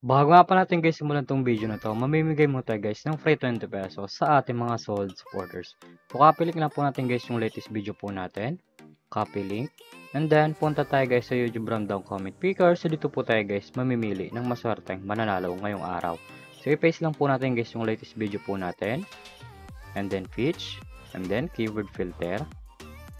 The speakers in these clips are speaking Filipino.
Bago nga pa natin guys simulan tong video na to, mamimigay mo tayo guys ng free 20 pesos sa ating mga solid supporters. So copy link lang po natin guys yung latest video po natin. Copy link. And then punta tayo guys sa YouTube rundown comment picker. So dito po tayo guys mamimili ng maswerteng mananalo ngayong araw. So i-paste lang po natin guys yung latest video po natin. And then pitch. And then keyword filter.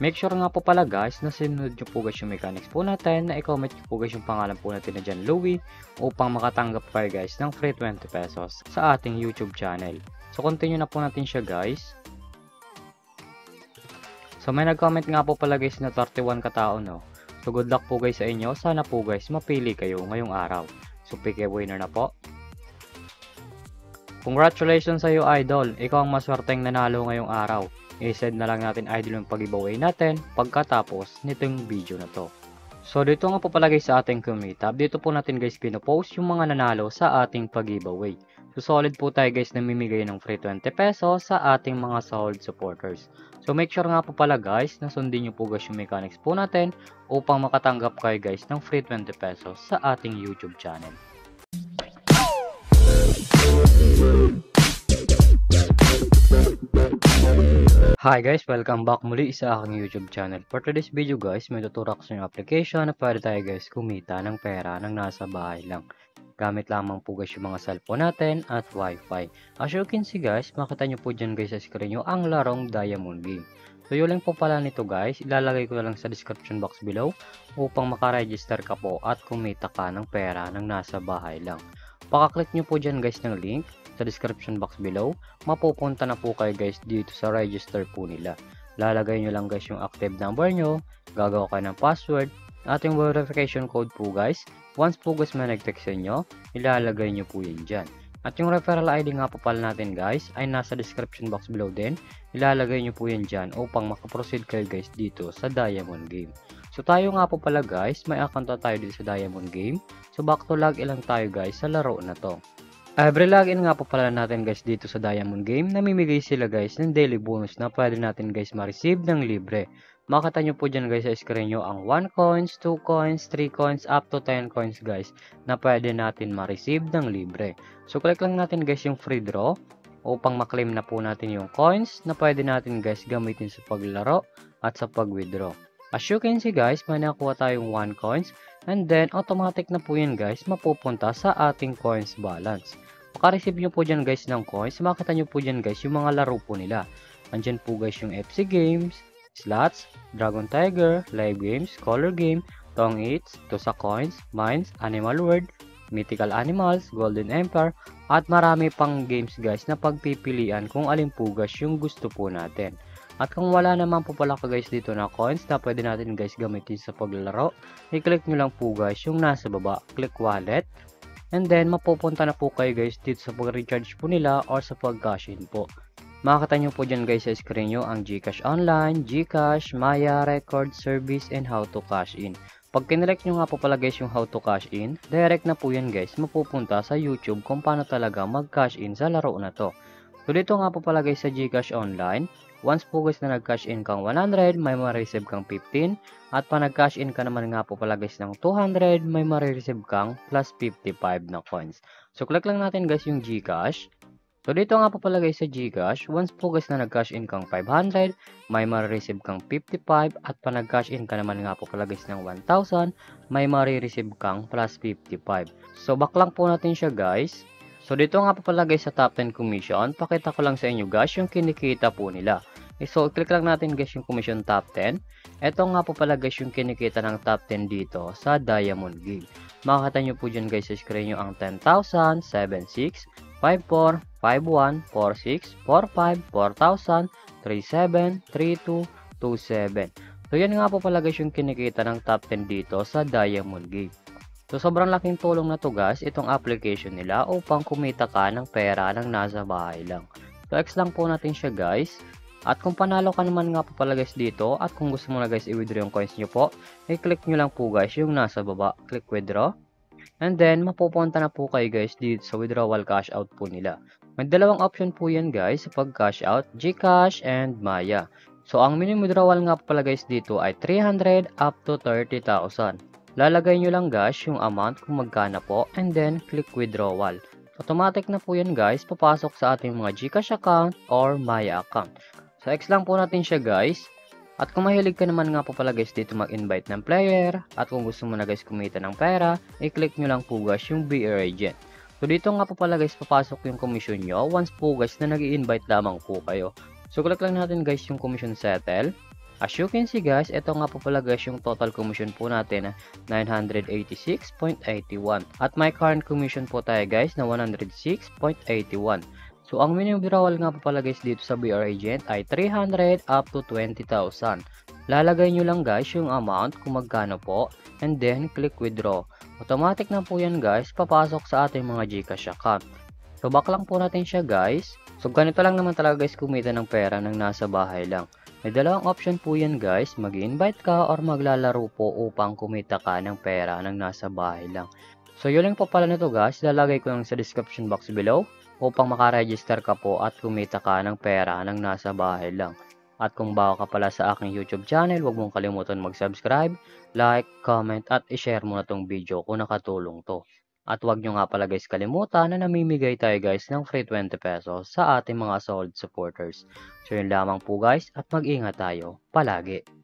Make sure nga po pala guys na sinunod nyo po guys yung mechanics po natin, na i-comment nyo po guys yung pangalan po natin na dyan Louie upang makatanggap kayo guys ng free 20 pesos sa ating YouTube channel. So continue na po natin siya guys. So may nag-comment nga po pala guys na 31 katao no. So good luck po guys sa inyo, sana po guys mapili kayo ngayong araw. So pick a winner na po. Congratulations sa iyo idol, ikaw ang maswerteng nanalo ngayong araw. I-send na lang natin idol yung pag-giveaway natin pagkatapos nitong video na to. So dito nga po pala guys sa ating community tab, dito po natin guys pinopost yung mga nanalo sa ating pag-giveaway. So solid po tayo guys na mimigay ng free 20 pesos sa ating mga solid supporters. So make sure nga po pala guys na sundin nyo po guys yung mechanics po natin upang makatanggap kayo guys ng free 20 pesos sa ating YouTube channel. Hi guys! Welcome back muli sa aking YouTube channel. For today's video guys, may tuturak sa yung application na pwede tayo guys kumita ng pera ng nasa bahay lang. Gamit lamang po guys yung mga cellphone natin at wifi. As you can see guys, makita nyo po dyan guys sa screen nyo ang larong Diamond Game. So yung link po pala nito guys, ilalagay ko na lang sa description box below upang makaregister ka po at kumita ka ng pera ng nasa bahay lang. Pakaklik nyo po dyan guys ng link sa description box below, mapupunta na po kayo guys dito sa register po nila. Lalagay nyo lang guys yung active number nyo, gagawa kayo ng password, at yung verification code po guys. Once po guys may nag-text sa inyo, ilalagay nyo po yun dyan. At yung referral ID nga po pala natin guys, ay nasa description box below din. Ilalagay nyo po yun dyan upang makaproceed kayo guys dito sa Diamond Game. So tayo nga po pala guys, may account na tayo dito sa Diamond Game. So back to log lang tayo guys sa laro na to. Every login nga po pala natin guys dito sa Diamond Game, namimigay sila guys ng daily bonus na pwede natin guys ma-receive ng libre. Makita nyo po dyan guys sa screen nyo ang 1 coins, 2 coins, 3 coins, up to 10 coins guys na pwede natin ma-receive ng libre. So click lang natin guys yung free draw upang maklaim na po natin yung coins na pwede natin guys gamitin sa paglaro at sa pag-withdraw. As you can see guys, may nakuha tayong 1 coins and then automatic na po yan guys mapupunta sa ating coins balance. Makareceive nyo po dyan guys ng coins, makita nyo po dyan guys yung mga laro po nila. Andyan po guys yung FC Games, Slots, Dragon Tiger, Live Games, Color Game, Tong Eats, Tusa Coins, Mines, Animal World, Mythical Animals, Golden Empire, at marami pang games guys na pagpipilian kung alin po guys yung gusto po natin. At kung wala naman po pala ka guys dito na coins na pwede natin guys gamitin sa paglalaro, i-click nyo lang po guys yung nasa baba, click wallet, and then mapupunta na po kayo guys dito sa pag-recharge po nila or sa pag-cash in po. Makikita nyo po dyan guys sa screen nyo ang GCash Online, GCash, Maya, Record, Service, and How to Cash In. Pag kinelect nyo nga po pala guys yung How to Cash In, direct na po yan guys mapupunta sa YouTube kung paano talaga mag-cash in sa laro na to. So dito nga po pala guys sa GCash Online, once po guys na nag-cash in kang 100, may ma-receive kang 15. At pa nag-cash in ka naman nga po pala guys ng 200, may ma-receive kang plus 55 na coins. So click lang natin guys yung GCash. So dito nga po pala guys sa GCash, once po guys na nag-cash in kang 500, may ma-receive kang 55. At pa nag-cash in ka naman nga po pala guys ng 1,000, may ma-receive kang plus 55. So back lang po natin siya guys. So dito nga po pala guys sa top 10 commission, pakita ko lang sa inyo guys yung kinikita po nila. So click lang natin guys yung commission top 10. Ito nga po pala guys yung kinikita ng top 10 dito sa Diamond Game. Makikita nyo po dyan guys sa screen nyo ang 10,000, 76, 54, 51, 46, 45, 4,000, 37, 32, 27. So yan nga po pala guys yung kinikita ng top 10 dito sa Diamond Game. So sobrang laking tulong na to guys itong application nila upang kumita ka ng pera ng nasa bahay lang. So X lang po natin siya guys. At kung panalo ka naman nga po pala guys dito at kung gusto mo na guys i-withdraw yung coins nyo po, i-click nyo lang po guys yung nasa baba, click withdraw. And then mapupunta na po kayo guys dito sa withdrawal cash out po nila. May dalawang option po yan guys sa pag cash out, GCash and Maya. So ang minimum withdrawal nga po pala guys dito ay 300 up to 30,000. Lalagay nyo lang guys yung amount kung magkano po and then click withdrawal. Automatic na po yan guys, papasok sa ating mga GCash account or Maya account. So X lang po natin siya guys. At kung mahilig ka naman nga po pala guys dito mag-invite ng player at kung gusto mo na guys kumita ng pera, i-click nyo lang po guys yung BR Agent. So dito nga po pala guys papasok yung commission nyo once po guys na nag-i-invite lamang po kayo. So click lang natin guys yung commission settle. As you can see guys, ito nga po pala guys yung total commission po natin na 986.81. At may current commission po tayo guys na 106.81. So ang minimum withdrawal nga po pala guys dito sa BR Agent ay 300 up to 20,000. Lalagay nyo lang guys yung amount kung magkano po and then click withdraw. Automatic na po yan guys, papasok sa ating mga GCash account. So back lang po natin siya guys. So ganito lang naman talaga guys kumita ng pera ng nasa bahay lang. May dalawang option po yan guys, mag-invite ka or maglalaro po upang kumita ka ng pera ng nasa bahay lang. So yun lang po pala nito guys, lalagay ko lang sa description box below upang makaregister ka po at kumita ka ng pera ng nasa bahay lang. At kung bago ka pala sa aking YouTube channel, huwag mong kalimutan mag-subscribe, like, comment at i-share mo na tong video kung nakatulong to. At huwag nyo nga pala guys kalimutan na namimigay tayo guys ng free 20 pesos sa ating mga solid supporters. So yun lamang po guys at mag-ingat tayo palagi.